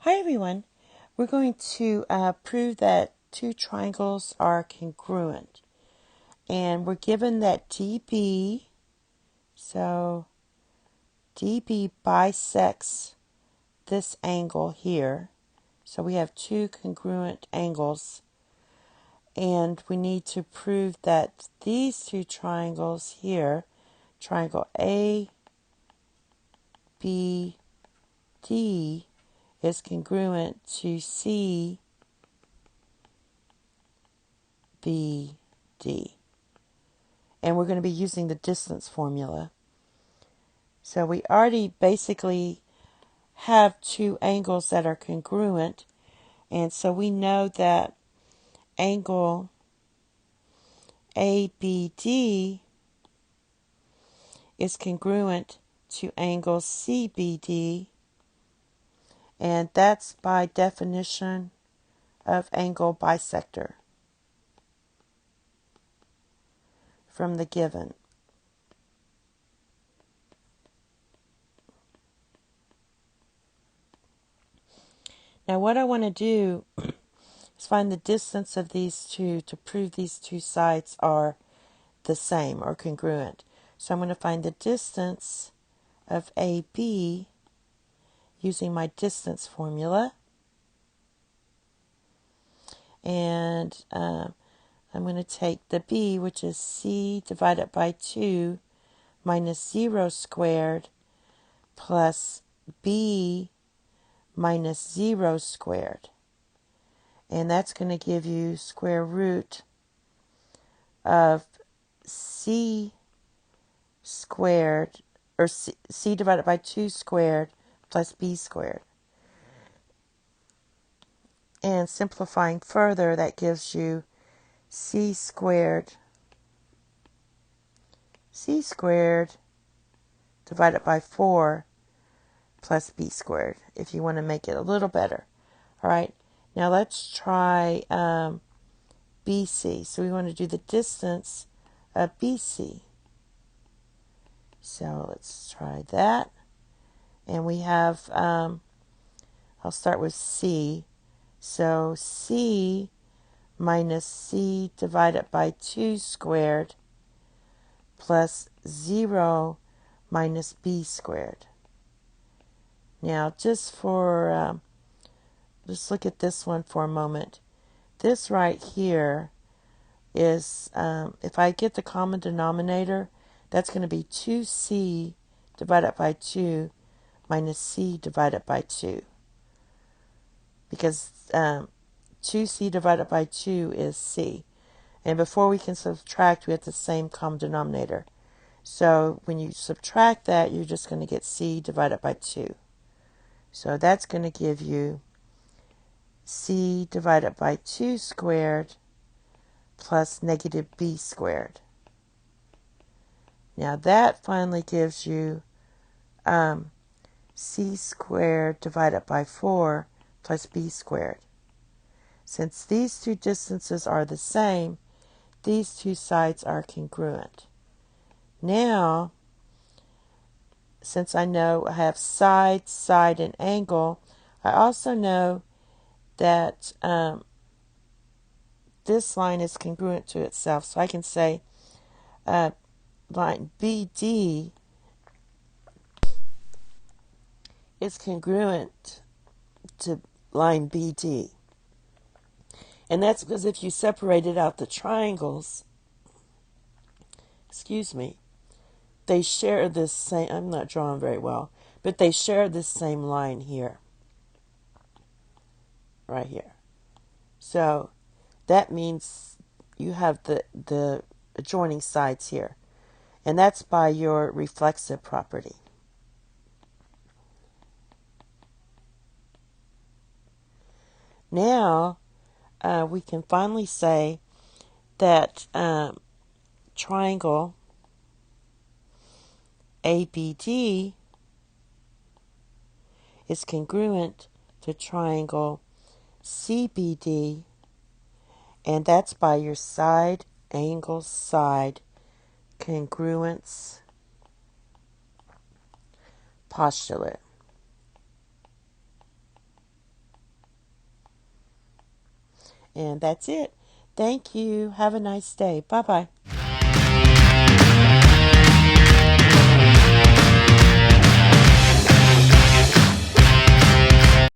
Hi everyone. We're going to prove that two triangles are congruent. And we're given that DB, so DB bisects this angle here. So we have two congruent angles. And we need to prove that these two triangles here, triangle ABD, is congruent to CBD. And we're going to be using the distance formula. So we already basically have two angles that are congruent. And so we know that angle ABD is congruent to angle CBD. And that's by definition of angle bisector from the given. Now what I want to do is find the distance of these two to prove these two sides are the same or congruent. So I'm going to find the distance of AB using my distance formula. And I'm going to take the B, which is C divided by 2 minus 0 squared plus B minus 0 squared. And that's going to give you square root of C squared, or C divided by 2 squared plus B squared. And simplifying further, that gives you C squared divided by 4 plus B squared, if you want to make it a little better. All right, now let's try BC. So we want to do the distance of BC. So let's try that. And we have, I'll start with C. So C minus C divided by 2 squared plus 0 minus B squared. Now just for, let's look at this one for a moment. This right here is, if I get the common denominator, that's going to be 2C divided by 2 minus C divided by 2. Because 2C divided by 2 is C. And before we can subtract, we have the same common denominator. So when you subtract that, you're just going to get C divided by 2. So that's going to give you C divided by 2 squared plus negative B squared. Now that finally gives you C squared divided by 4 plus B squared. Since these two distances are the same, these two sides are congruent. Now, since I know I have side, and angle, I also know that this line is congruent to itself. So I can say line BD is congruent to line BD. And that's because if you separated out the triangles, they share this same, I'm not drawing very well, but they share this same line here. Right here. So that means you have the adjoining sides here. And that's by your reflexive property. Now, we can finally say that triangle ABD is congruent to triangle CBD, and that's by your side angle side congruence postulate. And that's it. Thank you. Have a nice day. Bye bye.